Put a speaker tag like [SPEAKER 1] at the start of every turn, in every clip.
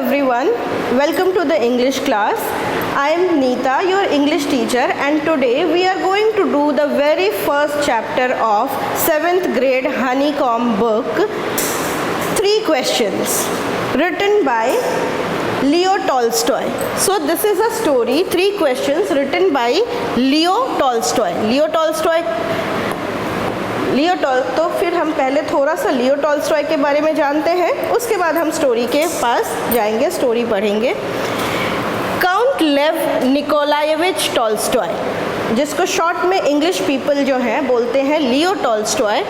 [SPEAKER 1] everyone, welcome to the English class. I am Neeta, your English teacher, and today we are going to do the very first chapter of 7th grade Honeycomb book. 3 questions written by Leo Tolstoy. So this is a story, 3 questions written by Leo Tolstoy. तो फिर हम पहले थोड़ा सा Leo Tolstoy के बारे में जानते हैं, उसके बाद हम स्टोरी के पास जाएंगे, स्टोरी पढ़ेंगे। काउंट लेव निकोलाएविच टॉल्स्टॉय, जिसको शॉर्ट में इंग्लिश पीपल जो हैं बोलते हैं लियो टॉल्स्टॉय,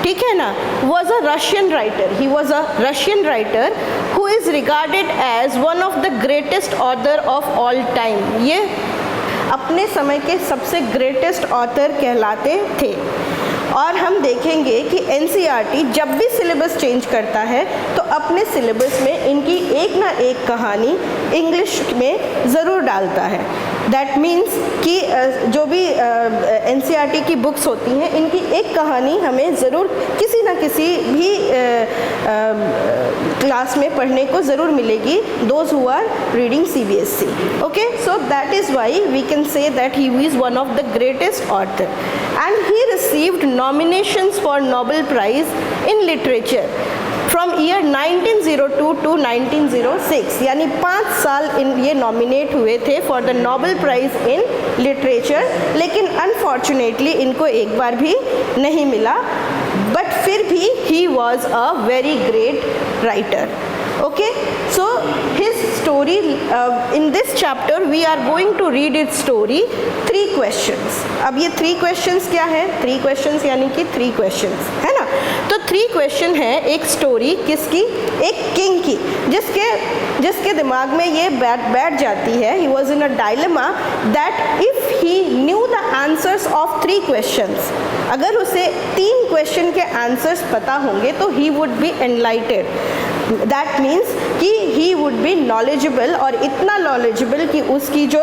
[SPEAKER 1] ठीक है ना, was a Russian writer. He was a Russian writer who is regarded as one of the greatest author of all time. ये अपने समय के सबसे ग्रेटेस्ट ऑथर कहलाते थे। और हम देखेंगे कि एनसीईआरटी जब भी सिलेबस चेंज करता है तो अपने सिलेबस में इनकी एक ना एक कहानी इंग्लिश में ज़रूर डालता है। दैट मीन्स कि जो भी एनसीईआरटी की बुक्स होती हैं, इनकी एक कहानी हमें ज़रूर किसी ना किसी भी क्लास में पढ़ने को ज़रूर मिलेगी, those who are reading CBSE. Okay, so that is why we can say that he is one of the greatest author and he received nominations for Nobel Prize in Literature from year 1902 to 1906, यानी 5 साल ये nominate हुए थे for the Nobel prize in literature, लेकिन unfortunately इनको एक बार भी नहीं मिला, बट फिर भी ही was a very great writer. Okay, so his story, in this chapter we are going to read its story, 3 questions. अब ये 3 questions क्या है? 3 questions यानी कि 3 questions, है ना? तो 3 question है एक story किसकी? एक king की, जिसके दिमाग में ये बैठ जाती है। He was in a dilemma that if he knew the answers of 3 questions, अगर उसे 3 question के answers पता होंगे तो he would be enlightened. That means कि ही वुड बी नॉलेजेबल, और इतना नॉलेजेबल कि उसकी जो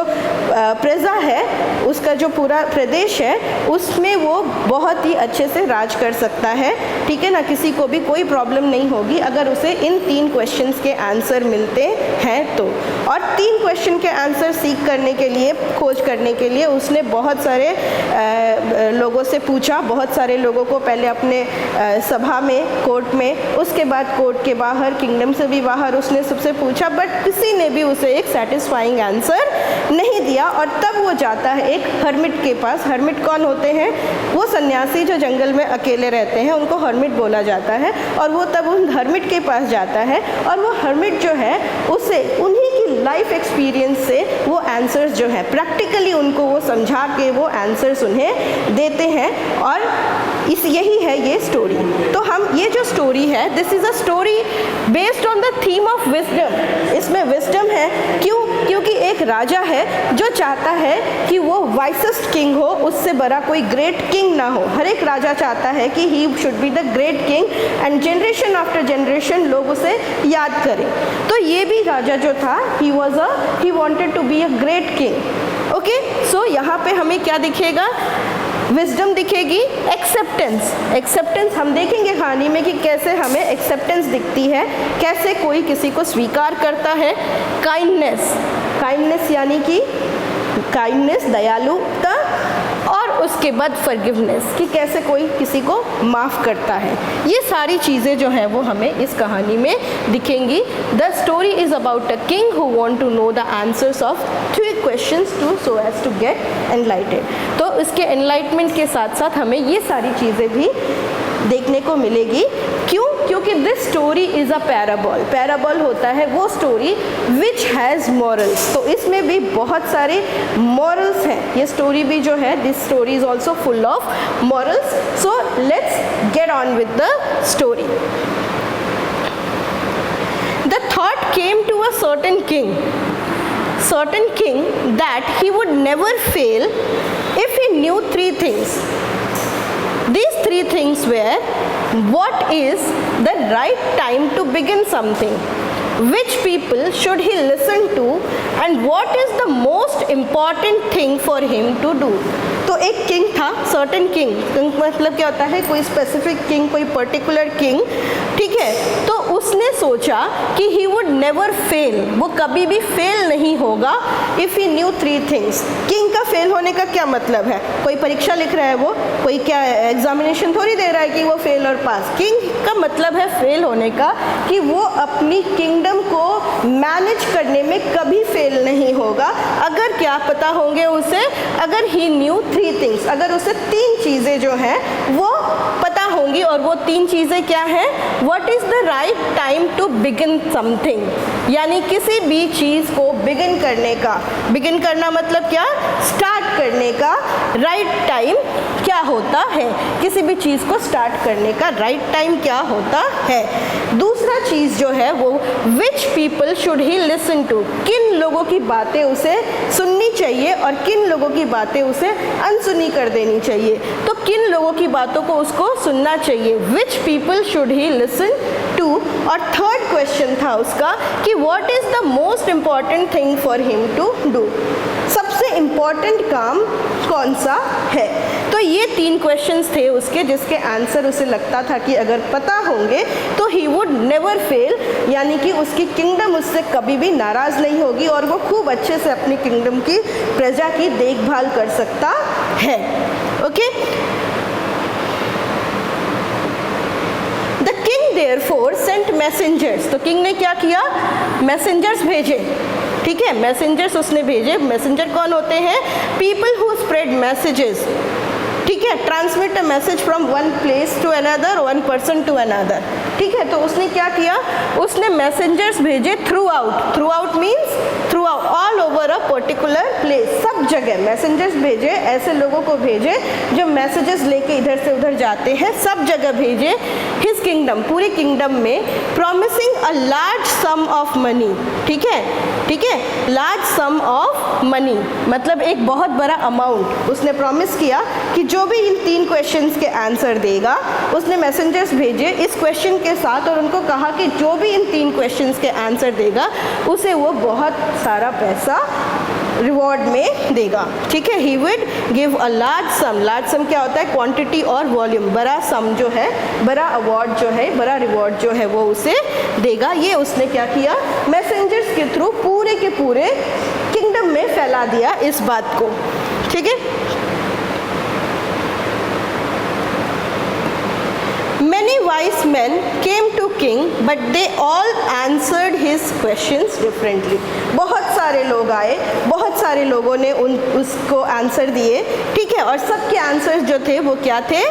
[SPEAKER 1] प्रजा है, उसका जो पूरा प्रदेश है, उसमें वो बहुत ही अच्छे से राज कर सकता है, ठीक है ना। किसी को भी कोई प्रॉब्लम नहीं होगी अगर उसे इन 3 क्वेश्चंस के आंसर मिलते हैं तो। और 3 क्वेश्चन के आंसर सीख करने के लिए, खोज करने के लिए उसने बहुत सारे लोगों से पूछा, बहुत सारे लोगों को पहले अपने सभा में, कोर्ट में, उसके बाद कोर्ट के बाहर, किंगडम से भी बाहर उसने सबसे पूछा, बट किसी ने भी उसे एक सेटिस्फाइंग आंसर नहीं दिया। और तब वो जाता है एक हर्मिट के पास। हर्मिट कौन होते हैं? वो सन्यासी जो जंगल में अकेले रहते हैं, उनको हर्मिट बोला जाता है। और वो तब उन हर्मिट के पास जाता है, और वो हर्मिट जो है उसे उन्हीं की लाइफ एक्सपीरियंस से वो आंसर्स जो है प्रैक्टिकली उनको वो समझा के वो आंसर्स उन्हें देते हैं। और यही है ये स्टोरी। तो हम ये जो स्टोरी है, this is a story based on the theme of wisdom. इसमें विजडम है, क्योंकि एक राजा है जो चाहता है कि वो वाइसेस्ट किंग हो, उससे बड़ा कोई ग्रेट किंग ना हो। हर एक राजा चाहता है कि he should be the great king, and generation after generation लोग उसे याद करें। तो ये भी राजा जो था, he wanted to be a great king. Okay, so यहाँ पे हमें क्या दिखेगा? विजडम दिखेगी, एक्सेप्टेंस हम देखेंगे कहानी में कि कैसे हमें एक्सेप्टेंस दिखती है, कैसे कोई किसी को स्वीकार करता है। काइंडनेस यानी कि काइंडनेस, दयालुता, और उसके बाद फॉरगिवनेस, कि कैसे कोई किसी को माफ़ करता है। ये सारी चीज़ें जो हैं वो हमें इस कहानी में दिखेंगी। The story is about a king who want to know the answers of 3 questions to so as to get enlightened. तो इसके एनलाइटमेंट के साथ साथ हमें ये सारी चीज़ें भी देखने को मिलेगी। क्यों? क्योंकि this story is a parable. Parable होता है वो स्टोरी विच हैज़ मॉरल्स। तो इसमें भी बहुत सारे मॉरल्स हैं। ये स्टोरी भी जो है, this story is also full of morals. So let's get on with the story. The thought came to a certain king that he would never fail if he knew 3 things. These 3 things were: what is the right time to begin something, which people should he listen to, and what is the most important thing for him to do. तो एक king था, certain king मतलब क्या होता है? कोई specific king, कोई particular king, ठीक है। तो उसने सोचा कि ही वुड नेवर फेल, वो कभी भी फेल नहीं होगा, if he new 3 things. King का फेल होने का क्या मतलब है? कोई परीक्षा लिख रहा है, वो कोई क्या एग्जामिनेशन थोड़ी दे रहा है कि वो फेल और पास। किंग का मतलब है फेल होने का कि वो अपनी किंगडम को मैनेज करने में कभी फेल नहीं होगा। अगर क्या पता होंगे उसे, अगर ही न्यू 3 थिंग्स, अगर उसे 3 चीज़ें जो हैं वो पता होंगी, और वो 3 चीज़ें क्या हैं? What is the right time to begin something, यानी किसी भी चीज़ को बिगिन करने का, बिगिन करना मतलब क्या? स्टार्ट करने का राइट टाइम क्या होता है, किसी भी चीज़ को स्टार्ट करने का राइट टाइम क्या होता है। दूसरा चीज़ जो है वो which people should he listen to, किन लोगों की बातें उसे सुननी चाहिए और किन लोगों की बातें उसे अनसुनी कर देनी चाहिए। तो किन लोगों की बातों को उसको सुनना चाहिए, which people should he listen to. और थर्ड क्वेश्चन था उसका कि what is the most important thing for him to do, सबसे इम्पॉर्टेंट काम कौन सा है। तो ये 3 क्वेश्चंस थे उसके, जिसके आंसर उसे लगता था कि अगर पता होंगे तो ही वुड नेवर फेल, यानी कि उसकी किंगडम उससे कभी भी नाराज़ नहीं होगी और वो खूब अच्छे से अपनी किंगडम की प्रजा की देखभाल कर सकता है। Okay, the king therefore sent messengers, तो किंग ने क्या किया? मैसेंजर्स भेजे। ठीक है, मैसेंजर्स उसने भेजे। मैसेंजर कौन होते हैं? People who spread messages. ठीक है, transmit a message from one place to another, one person to another. ठीक है, तो उसने क्या किया? उसने मैसेंजर्स भेजे throughout. Throughout means throughout, all over a particular place, सब जगह मैसेंजर्स भेजे, ऐसे लोगों को भेजे जो मैसेजेस लेके इधर से उधर जाते हैं, सब जगह भेजे। हिज किंगडम, पूरी किंगडम में, promising a large some of money. ठीक है, ठीक है, लार्ज सम ऑफ मनी मतलब एक बहुत बड़ा अमाउंट उसने प्रॉमिस किया कि जो भी इन 3 क्वेश्चंस के आंसर देगा, उसने मैसेंजर्स भेजे इस क्वेश्चन के साथ और उनको कहा कि जो भी इन 3 क्वेश्चंस के आंसर देगा उसे वो बहुत सारा पैसा रिवॉर्ड में देगा। ठीक है, he would give a large some. Large सम क्या होता है? क्वांटिटी और वॉल्यूम। बड़ा सम जो है, बड़ा अवार्ड जो है, बड़ा रिवॉर्ड जो है वो उसे देगा। ये उसने क्या किया? मैसेंजर्स के थ्रू पूरे के पूरे किंगडम में फैला दिया इस बात को। ठीक है, many wise men came to king but they all answered his questions differently। बहुत सारे लोग आए, बहुत सारे लोगों ने उसको आंसर दिए। ठीक है, और सबके आंसर्स जो थे वो क्या थे?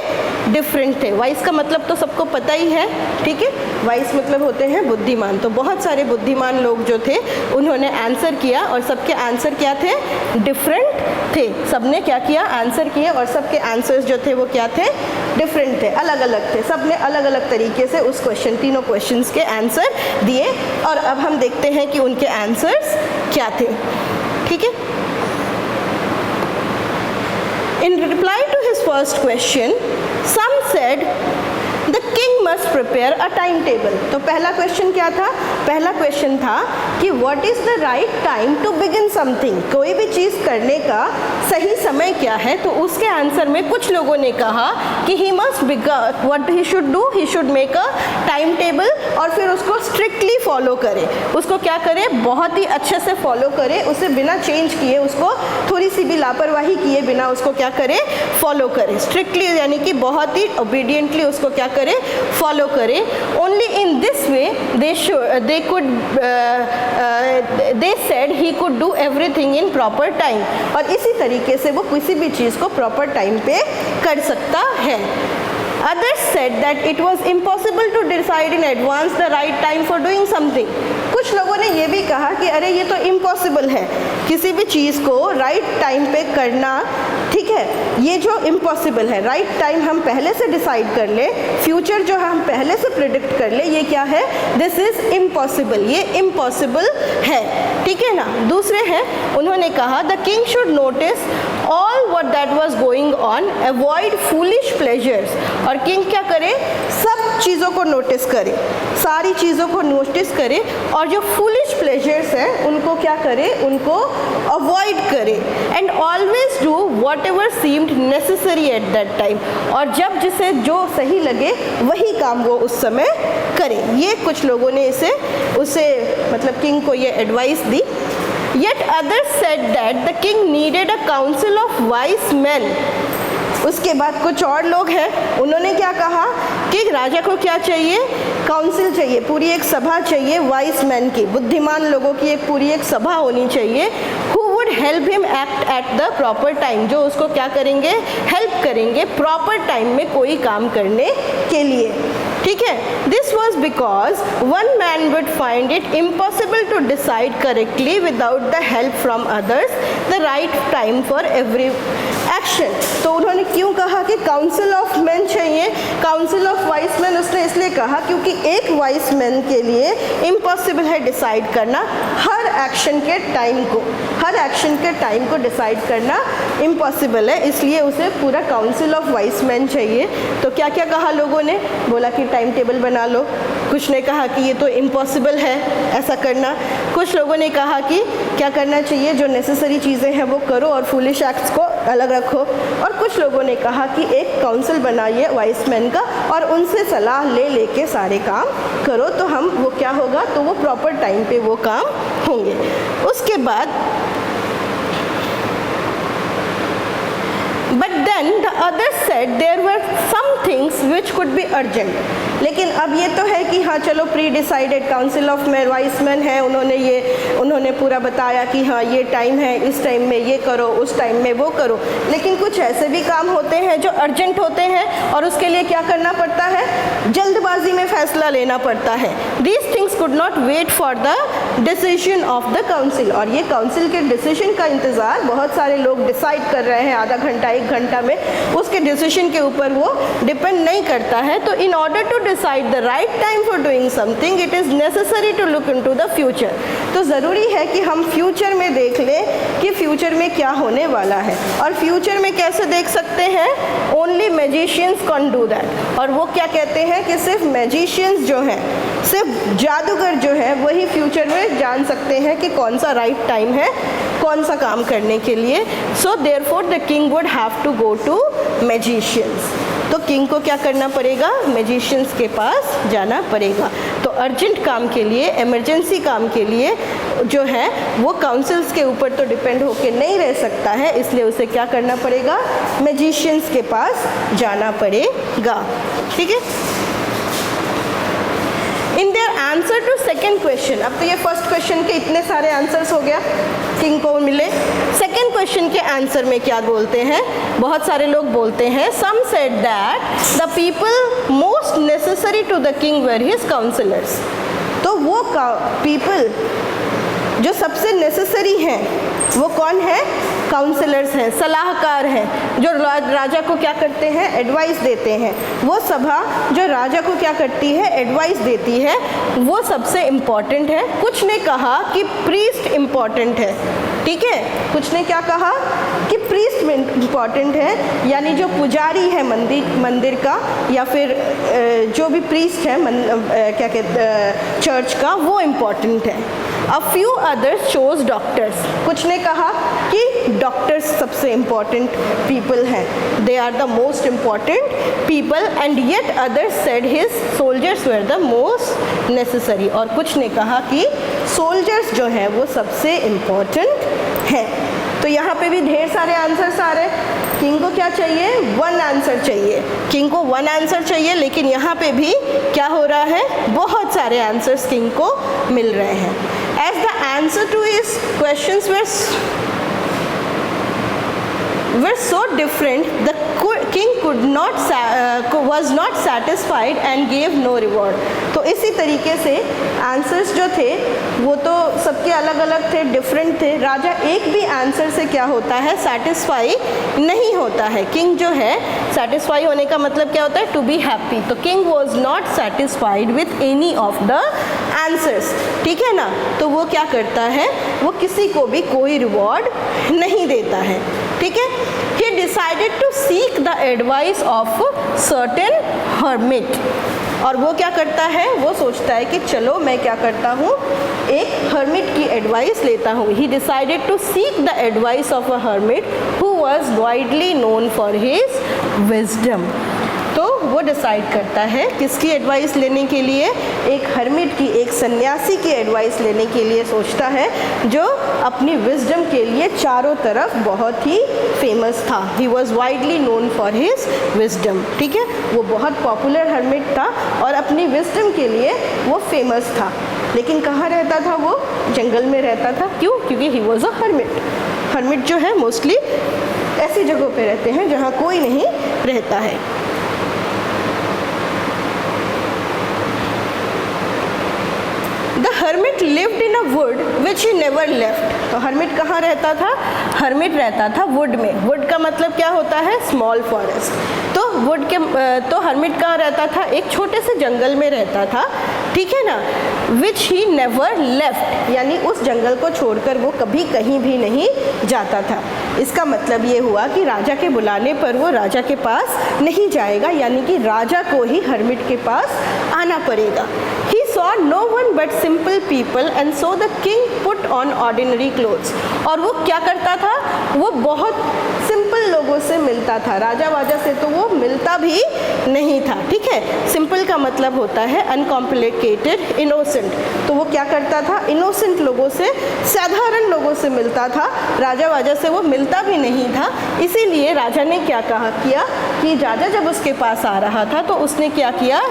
[SPEAKER 1] डिफरेंट थे। वाइस का मतलब तो सबको पता ही है। ठीक है, वाइस मतलब होते हैं बुद्धिमान। तो बहुत सारे बुद्धिमान लोग जो थे उन्होंने आंसर किया और सबके आंसर क्या थे? डिफरेंट थे। सबने क्या किया? आंसर किए और सबके आंसर्स जो थे वो क्या थे? डिफरेंट थे, अलग अलग थे। सबने अलग अलग तरीके से उस क्वेश्चन, तीनों क्वेश्चंस के आंसर दिए और अब हम देखते हैं कि उनके आंसर्स क्या थे। ठीक है, in reply to his first question, some said the king must prepare a timetable। तो पहला क्वेश्चन क्या था? पहला क्वेश्चन था कि what is the right time to begin something, कोई भी चीज़ करने का सही समय क्या है। तो उसके आंसर में कुछ लोगों ने कहा कि he must begin, what he should do, he should make a timetable और फिर उसको स्ट्रिक्टली फॉलो करे। उसको क्या करे? बहुत ही अच्छे से फॉलो करे, उसे बिना चेंज किए, उसको थोड़ी सी भी लापरवाही किए बिना उसको क्या करे? फॉलो करे। स्ट्रिक्टली यानी कि बहुत ही ओबीडियंटली उसको क्या करे? फॉलो करे। Only in this way they said he could do everything in proper time, और इसी तरीके से वो किसी भी चीज़ को प्रॉपर टाइम पे कर सकता है। Others said that it was impossible to decide in advance the right time for doing something। कुछ लोगों ने ये भी कहा कि अरे ये तो इम्पॉसिबल है किसी भी चीज़ को राइट टाइम पे करना। ठीक है, ये जो इम्पॉसिबल है, राइट टाइम हम पहले से डिसाइड कर ले, फ्यूचर जो हम पहले से प्रिडिक्ट कर ले, ये क्या है? दिस इज़ इम्पॉसिबल, ये इम्पॉसिबल है। ठीक है ना। दूसरे हैं, उन्होंने कहा the king should notice all what that was going on, avoid foolish pleasures. और किंग क्या करे? सब चीज़ों को नोटिस करे, सारी चीज़ों को नोटिस करे और जो फूलिश प्लेजर्स हैं उनको क्या करे, उनको अवॉइड करे and always do what ever seemed necessary at that time, और जब जिसे जो सही लगे वही काम वो उस समय करे। ये कुछ लोगों ने उसे मतलब किंग को ये advice the. Yet others said that the king needed a council of wise men. उसके बाद कुछ और लोग हैं, उन्होंने क्या कहा कि राजा को क्या चाहिए, काउंसिल चाहिए, पूरी एक सभा चाहिए वाइस मैन की, बुद्धिमान लोगों की एक पूरी एक सभा होनी चाहिए, who would help him act at the proper time, जो उसको क्या करेंगे, हेल्प करेंगे प्रॉपर टाइम में कोई काम करने के लिए। ठीक है, this was because one man would find it impossible to decide correctly without the help from others the right time for every action. तो उन्होंने क्यों कहा कि काउंसिल ऑफ मैन चाहिए, काउंसिल ऑफ वाइस मैन, उसने इसलिए कहा क्योंकि एक वाइस मैन के लिए इम्पॉसिबल है डिसाइड करना हर एक्शन के टाइम को, हर एक्शन के टाइम को डिसाइड करना इम्पॉसिबल है, इसलिए उसे पूरा काउंसिल ऑफ वाइस मैन चाहिए। तो क्या क्या कहा लोगों ने, बोला कि टाइम टेबल बना लो, कुछ ने कहा कि ये तो इम्पॉसिबल है ऐसा करना, कुछ लोगों ने कहा कि क्या करना चाहिए, जो नेसेसरी चीज़ें हैं वो करो और फूलिश एक्ट्स को अलग रखो, और कुछ लोगों ने कहा कि एक काउंसिल बनाइए वाइस मैन का और उनसे सलाह ले लेके सारे काम करो, तो हम वो क्या होगा, तो वो प्रॉपर टाइम पे वो काम होंगे। उसके बाद But then the others said there were some things which could be urgent. लेकिन अब ये तो है कि हाँ चलो pre decided council of wise man है, उन्होंने पूरा बताया कि हाँ ये टाइम है, इस टाइम में ये करो, उस टाइम में वो करो, लेकिन कुछ ऐसे भी काम होते हैं जो अर्जेंट होते हैं और उसके लिए क्या करना पड़ता है, जल्दबाजी में फैसला लेना पड़ता है। These things could not wait for the decision of the council, और ये काउंसिल के डिसीजन का इंतज़ार बहुत सारे लोग डिसाइड कर रहे हैं आधा घंटा एक घंटा में, उसके डिसीजन के ऊपर वो डिपेंड नहीं करता है। तो in order to decide the right time for doing something it is necessary to look into the future. तो ज़रूरी है कि हम फ्यूचर में देख लें कि फ्यूचर में क्या होने वाला है, और फ्यूचर में कैसे देख सकते हैं, only magicians can do that. और वो क्या कहते हैं कि सिर्फ मैजिशियंस जो हैं, सिर्फ जादूगर जो है वही फ्यूचर में जान सकते हैं कि कौन सा राइट टाइम है कौन सा काम करने के लिए। So therefore the king would have to go to magicians. तो किंग को क्या करना पड़ेगा, मैजिशियंस के पास जाना पड़ेगा। तो अर्जेंट काम के लिए, इमरजेंसी काम के लिए जो है वो काउंसिल्स के ऊपर तो डिपेंड होके नहीं रह सकता है, इसलिए उसे क्या करना पड़ेगा, मैजिशियंस के पास जाना पड़ेगा। ठीक है, in their answer to second question, अब तो ये फर्स्ट क्वेश्चन के इतने सारे आंसर्स हो गया किंग को मिले। सेकेंड क्वेश्चन के आंसर में क्या बोलते हैं, बहुत सारे लोग बोलते हैं, some said that the people most necessary to the king were his counsellors. तो वो पीपल जो सबसे नेसेसरी हैं वो कौन है, काउंसलर्स हैं, सलाहकार हैं, जो राजा को क्या करते हैं, एडवाइस देते हैं। वो सभा जो राजा को क्या करती है, एडवाइस देती है, वो सबसे इम्पॉर्टेंट है। कुछ ने कहा कि प्रीस्ट इम्पॉर्टेंट है, ठीक है, कुछ ने क्या कहा कि प्रीस्ट इम्पॉर्टेंट है, यानी जो पुजारी है मंदिर का या फिर जो भी प्रीस्ट है क्या कहते चर्च का, वो इम्पॉर्टेंट है। A few others chose doctors. कुछ ने कहा कि डॉक्टर्स सबसे इम्पॉर्टेंट पीपल हैं, they are the most important people, and yet others said his soldiers were the most necessary. और कुछ ने कहा कि सोल्जर्स जो हैं वो सबसे इम्पॉर्टेंट हैं। तो यहाँ पे भी ढेर सारे आंसर्स आ रहे हैं। किंग को क्या चाहिए, वन आंसर चाहिए, किंग को वन आंसर चाहिए, लेकिन यहाँ पे भी क्या हो रहा है, बहुत सारे आंसर्स किंग को मिल रहे हैं। As the answer to his questions were so different, the king was not satisfied and gave no reward. तो इसी तरीके से आंसर्स जो थे वो तो सबके अलग अलग थे, डिफरेंट थे। राजा एक भी आंसर से क्या होता है, सेटिस्फाई नहीं होता है। किंग जो है, सेटिस्फाई होने का मतलब क्या होता है, टू बी हैप्पी। तो king was not satisfied with any of the answers, ठीक है ना। तो वो क्या करता है, वो किसी को भी कोई रिवॉर्ड नहीं देता है, ठीक है। He decided to seek the advice of certain hermit. और वो क्या करता है, वो सोचता है कि चलो मैं क्या करता हूँ, एक हर्मिट की एडवाइस लेता हूँ. He decided to seek the advice of a hermit who was widely known for his wisdom. तो वो डिसाइड करता है किसकी एडवाइस लेने के लिए, एक हर्मिट की, एक सन्यासी की एडवाइस लेने के लिए सोचता है, जो अपनी विजडम के लिए चारों तरफ बहुत ही फेमस था. He was widely known for his wisdom. ठीक है, वो बहुत पॉपुलर हर्मिट था और अपनी विजडम के लिए वो फेमस था. लेकिन कहाँ रहता था वो, जंगल में रहता था. क्यों? क्योंकि ही वॉज अ हर्मिट. हर्मिट जो है मोस्टली ऐसी जगहों पे रहते हैं जहाँ कोई नहीं रहता है. The hermit lived in a wood which he never left. तो hermit कहाँ रहता था, hermit रहता था wood में. wood का मतलब क्या होता है, small forest. तो wood के तो hermit कहाँ रहता था, एक छोटे से जंगल में रहता था. ठीक है ना, which he never left, यानी उस जंगल को छोड़कर वो कभी कहीं भी नहीं जाता था. इसका मतलब ये हुआ कि राजा के बुलाने पर वो राजा के पास नहीं जाएगा, यानी कि राजा को ही हर्मिट के पास आना पड़ेगा. He saw no one but simple people and so the king put on ordinary clothes. और वो क्या करता था, वो बहुत सिंपल लोगों से मिलता था. राजा वाजा से तो वो मिलता भी नहीं था. ठीक है, सिंपल का मतलब होता है अनकॉम्प्लिकेटेड, इनोसेंट. तो वो क्या करता था, इनोसेंट लोगों से, साधारण लोगों से मिलता था. राजा वाजा से वो मिलता भी नहीं था. इसीलिए राजा ने क्या कहा किया कि राजा जब उसके पास आ रहा था तो उसने क्या किया,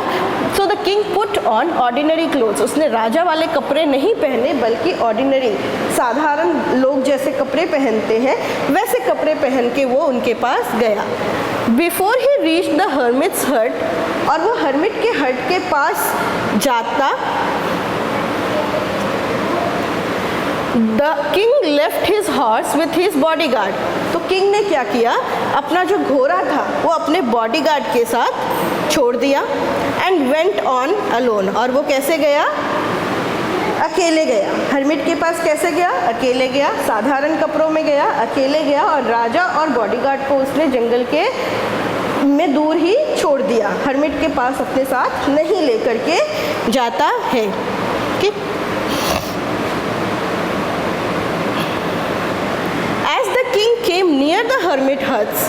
[SPEAKER 1] so the king put on ordinary clothes. उसने राजा वाले कपड़े नहीं पहने बल्कि ऑर्डिनरी, साधारण लोग जैसे कपड़े पहनते हैं वैसे कपड़े पहन के वो उनके पास गया. Before he reach the hermits हट, और वो हर्मिट के हट के पास जाता, the king left his horse with his bodyguard. तो किंग ने क्या किया, अपना जो घोड़ा था वो अपने बॉडीगार्ड के साथ छोड़ दिया. And went on alone. और वो कैसे गया, अकेले गया. हर्मिट के पास कैसे गया, अकेले गया, साधारण कपड़ों में गया, अकेले गया. और राजा और बॉडीगार्ड को उसने जंगल के में दूर ही छोड़ दिया. हर्मिट के पास अपने साथ नहीं लेकर के जाता है. ठीक, as the king came near the hermit huts.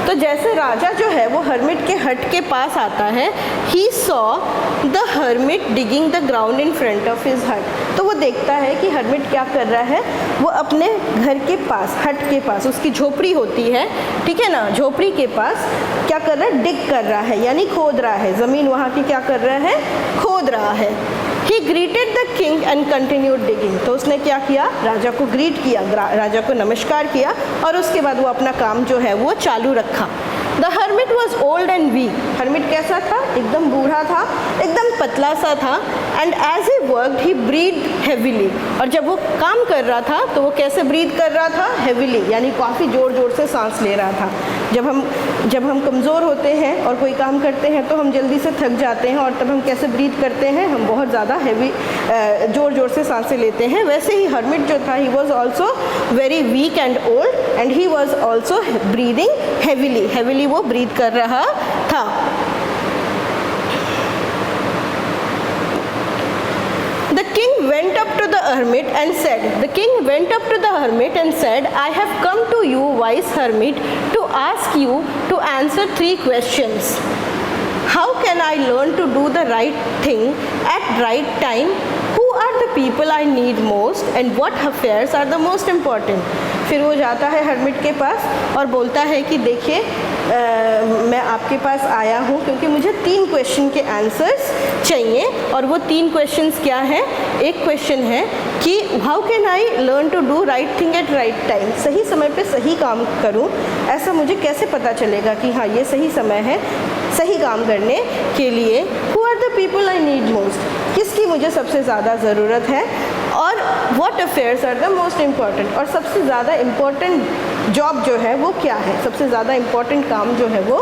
[SPEAKER 1] तो जैसे राजा जो है वो हर्मिट के हट के पास आता है, he saw the hermit digging the ground in front of his हट. तो वो देखता है कि हर्मिट क्या कर रहा है, वो अपने घर के पास, हट के पास, उसकी झोपड़ी होती है, ठीक है ना, झोपड़ी के पास क्या कर रहा है, डिग कर रहा है, यानी खोद रहा है. ज़मीन वहाँ की क्या कर रहा है, खोद रहा है. He greeted the king and continued digging. तो उसने क्या किया, राजा को ग्रीट किया, राजा को नमस्कार किया और उसके बाद वो अपना काम जो है वो चालू रखा. The hermit was old and weak. Hermit कैसा था, एकदम बूढ़ा था, एकदम पतला सा था. And as he worked, he breathed heavily. और जब वो काम कर रहा था तो वो कैसे ब्रीथ कर रहा था, heavily, यानी काफ़ी ज़ोर ज़ोर से सांस ले रहा था. जब हम कमज़ोर होते हैं और कोई काम करते हैं तो हम जल्दी से थक जाते हैं, और तब हम कैसे ब्रीथ करते हैं, हम बहुत ज़्यादा हैवी, ज़ोर ज़ोर से सांसें लेते हैं. वैसे ही हर्मिट जो था, he was also very weak and old and he was also breathing heavily वो ब्रीथ कर रहा था. The king went up to the hermit and said, the king went up to the hermit and said, I have come to you, wise hermit, to ask you to answer 3 questions. How can I learn to do the right thing at right time? Who are the people I need most? And what affairs are the most important? फिर वो जाता है hermit के पास और बोलता है कि देखिए, मैं आपके पास आया हूँ क्योंकि मुझे 3 क्वेश्चन के आंसर्स चाहिए. और वो 3 क्वेश्चंस क्या हैं, एक क्वेश्चन है कि how can I learn to do right thing at right time. सही समय पे सही काम करूँ, ऐसा मुझे कैसे पता चलेगा कि हाँ ये सही समय है सही काम करने के लिए. Who are the people I need most, किसकी मुझे सबसे ज़्यादा ज़रूरत है. और what affairs are the most important, और सबसे ज़्यादा इम्पॉर्टेंट जॉब जो है वो क्या है, सबसे ज़्यादा इम्पॉर्टेंट काम जो है वो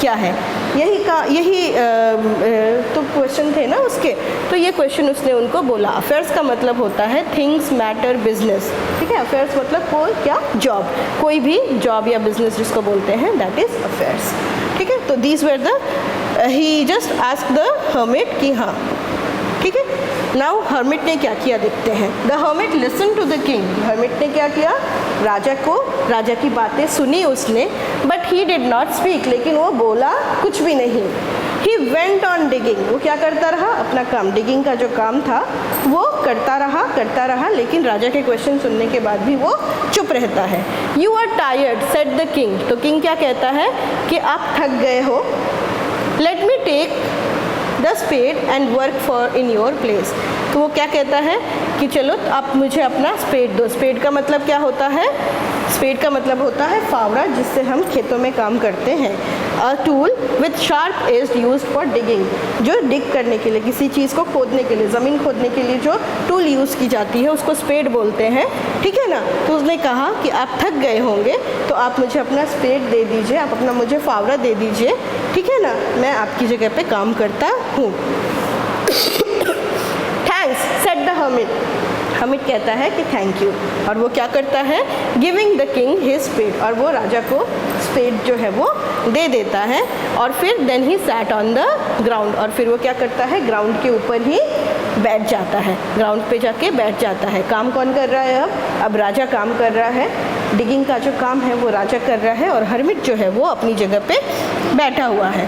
[SPEAKER 1] क्या है. यही तो क्वेश्चन थे ना उसके. तो ये क्वेश्चन उसने उनको बोला. अफेयर्स का मतलब होता है थिंग्स मैटर बिजनेस. ठीक है, अफेयर्स मतलब कोई क्या, जॉब, कोई भी जॉब या बिजनेस जिसको बोलते हैं, दैट इज़ अफेयर्स. ठीक है, तो these were the he just ask the hermit कि हाँ, ठीक है। नाउ हर्मिट ने क्या किया देखते हैं। The hermit listen to the king, hermit ने क्या किया, राजा की बातें सुनी उसने, but he did not speak, लेकिन वो बोला कुछ भी नहीं। ही वेंट ऑन डिगिंग, वो क्या करता रहा, अपना काम, डिगिंग का जो काम था वो करता रहा, लेकिन राजा के क्वेश्चन सुनने के बाद भी वो चुप रहता है। You are tired said the king, तो किंग क्या कहता है कि आप थक गए हो। Let me take the spade and work for in your place, तो वो क्या कहता है कि चलो आप मुझे अपना स्पेड दो। स्पेड का मतलब क्या होता है, स्पेड का मतलब होता है फावड़ा, जिससे हम खेतों में काम करते हैं। A tool with sharp edge use for digging, जो डिग करने के लिए, किसी चीज़ को खोदने के लिए, ज़मीन खोदने के लिए जो टूल यूज़ की जाती है उसको स्पेड बोलते हैं, ठीक है ना। तो उसने कहा कि आप थक गए होंगे तो आप मुझे अपना स्पेड दे दीजिए, आप अपना मुझे फावड़ा दे दीजिए, ठीक है ना, मैं आपकी जगह पे काम करता हूँ। Thanks said the hermit, hermit कहता है कि थैंक यू, और वो क्या करता है, giving the king his spade, और वो राजा को स्पेड जो है वो दे देता है। और फिर then he sat on the ground, और फिर वो क्या करता है, ग्राउंड के ऊपर ही बैठ जाता है, ग्राउंड पे जाके बैठ जाता है। काम कौन कर रहा है, अब राजा काम कर रहा है, डिगिंग का जो काम है वो राजा कर रहा है, और हर्मिट जो है वो अपनी जगह पे बैठा हुआ है।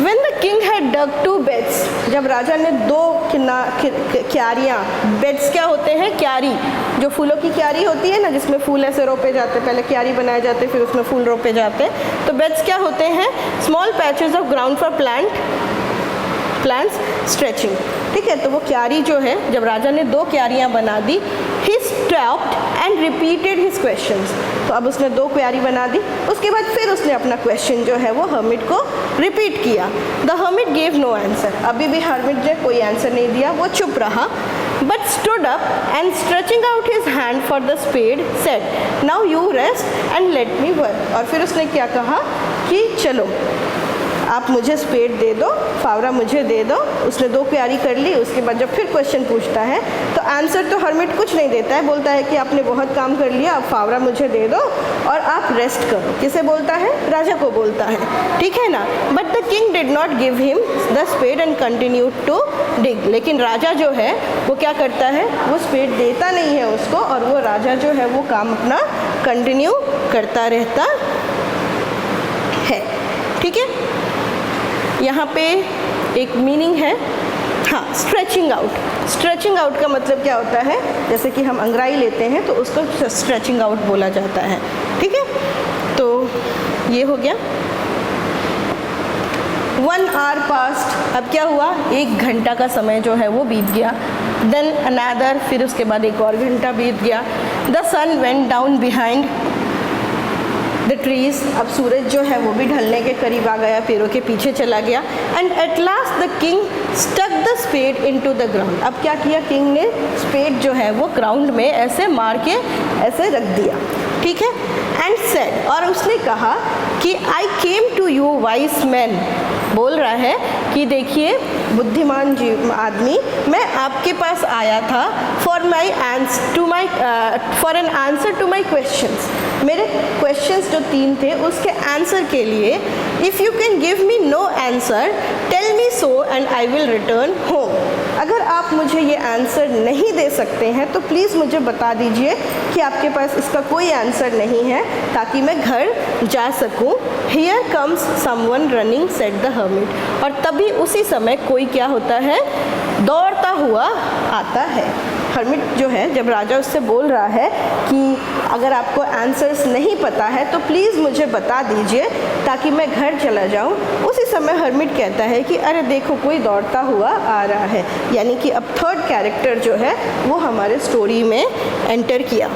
[SPEAKER 1] When the king had dug 2 beds, जब राजा ने 2 क्यारियाँ, बेड्स क्या होते हैं, क्यारी, जो फूलों की क्यारी होती है ना, जिसमें फूल ऐसे रोपे जाते हैं, पहले क्यारी बनाए जाते हैं फिर उसमें फूल रोपे जाते हैं, तो बेड्स क्या होते हैं, small patches of ground for plants stretching, ठीक है। तो वो क्यारी जो है, जब राजा ने 2 क्यारियाँ बना दी, he stopped and repeated his questions, तो अब उसने 2 क्यारी बना दी, उसके बाद फिर उसने अपना क्वेश्चन जो है वो हर्मिट को रिपीट किया। The hermit gave no answer, अभी भी हर्मिट ने कोई आंसर नहीं दिया, वो चुप रहा। But stood up and stretching out his hand for the spade said now you rest and let me work, और फिर उसने क्या कहा कि चलो आप मुझे स्पेड दे दो, फावड़ा मुझे दे दो। उसने 2 क्यारी कर ली, उसके बाद जब फिर क्वेश्चन पूछता है तो आंसर तो हर्मिट कुछ नहीं देता है, बोलता है कि आपने बहुत काम कर लिया, अब फावड़ा मुझे दे दो और आप रेस्ट करो। किसे बोलता है, राजा को बोलता है, ठीक है ना। But the king did not give him the spade and continue to dig, लेकिन राजा जो है वो क्या करता है, वो स्पेड देता नहीं है उसको, और वो राजा जो है वो काम अपना कंटिन्यू करता रहता है, ठीक है। यहाँ पे एक मीनिंग है, हाँ, स्ट्रेचिंग आउट। स्ट्रेचिंग आउट का मतलब क्या होता है, जैसे कि हम अंगराई लेते हैं तो उसको स्ट्रेचिंग आउट बोला जाता है, ठीक है। तो ये हो गया। 1 hour passed, अब क्या हुआ, 1 घंटा का समय जो है वो बीत गया। देन अनदर, फिर उसके बाद 1 और घंटा बीत गया। The sun went down behind the trees, अब सूरज जो है वो भी ढलने के करीब आ गया, पेड़ों के पीछे चला गया। And at last the king stuck the spade into the ground, अब क्या किया किंग ने, स्पेड जो है वो ग्राउंड में ऐसे मार के ऐसे रख दिया, ठीक है। एंड सेड, और उसने कहा कि I came to you wise man, बोल रहा है कि देखिए बुद्धिमान आदमी, मैं आपके पास आया था for an answer to my questions, मेरे क्वेश्चंस जो 3 थे उसके आंसर के लिए। If you can give me no answer tell me so and I will return home, अगर आप मुझे ये आंसर नहीं दे सकते हैं तो प्लीज़ मुझे बता दीजिए कि आपके पास इसका कोई आंसर नहीं है, ताकि मैं घर जा सकूं। Here comes someone running said the hermit, और तभी उसी समय कोई क्या होता है, दौड़ता हुआ आता है। हर्मिट जो है, जब राजा उससे बोल रहा है कि अगर आपको आंसर्स नहीं पता है तो प्लीज़ मुझे बता दीजिए ताकि मैं घर चला जाऊं, उसी समय हर्मिट कहता है कि अरे देखो कोई दौड़ता हुआ आ रहा है, यानी कि अब 3rd कैरेक्टर जो है वो हमारे स्टोरी में एंटर किया।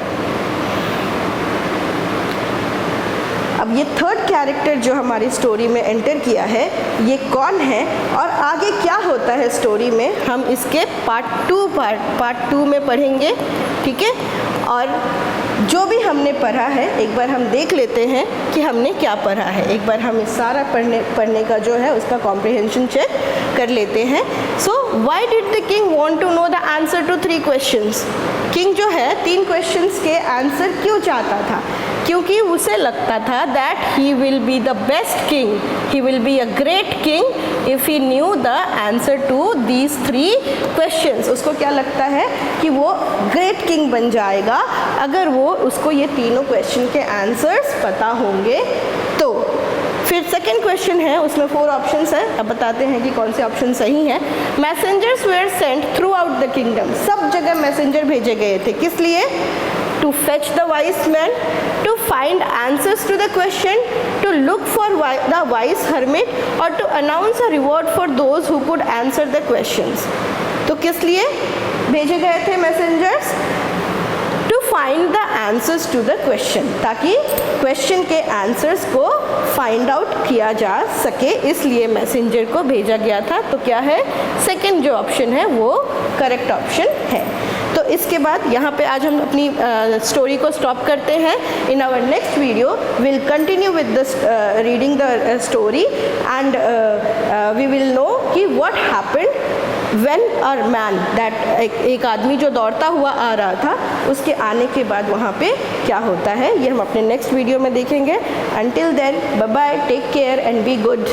[SPEAKER 1] अब ये 3rd कैरेक्टर जो हमारी स्टोरी में एंटर किया है ये कौन है और आगे क्या होता है स्टोरी में, हम इसके पार्ट 2 में पढ़ेंगे, ठीक है। और जो भी हमने पढ़ा है एक बार हम देख लेते हैं कि हमने क्या पढ़ा है। एक बार हम इस सारा पढ़ने का जो है उसका कॉम्प्रिहेंशन चेक कर लेते हैं। So why did the king want to know the answer to 3 questions. King जो है 3 क्वेश्चंस के आंसर क्यों चाहता था। क्योंकि उसे लगता था that he will be the best king, he will be a great king if he knew the answer to these 3 questions. उसको क्या लगता है कि वो ग्रेट किंग बन जाएगा अगर वो उसको ये तीनों क्वेश्चन के आंसर्स पता होंगे तो। फिर सेकेंड क्वेश्चन है, उसमें 4 ऑप्शंस है। अब बताते हैं कि कौन से ऑप्शन सही हैं। Messengers were sent throughout the kingdom, सब जगह मैसेंजर भेजे गए थे, किस लिए? To fetch the wise man, to find answers to the question, to look for the wise hermit और to announce a reward for those who could answer the questions. तो किस लिए भेजे गए थे messengers? To find the answers to the question, ताकि question के answers को फाइंड आउट किया जा सके, इसलिए मैसेंजर को भेजा गया था। तो क्या है? सेकंड जो ऑप्शन है वो करेक्ट ऑप्शन है। तो इसके बाद यहाँ पे आज हम अपनी स्टोरी को स्टॉप करते हैं। In our next video will continue with the reading the story and we will know कि what happened when a man that एक आदमी जो दौड़ता हुआ आ रहा था, उसके आने के बाद वहाँ पे क्या होता है, ये हम अपने नेक्स्ट वीडियो में देखेंगे। Until then bye bye, take care and be good.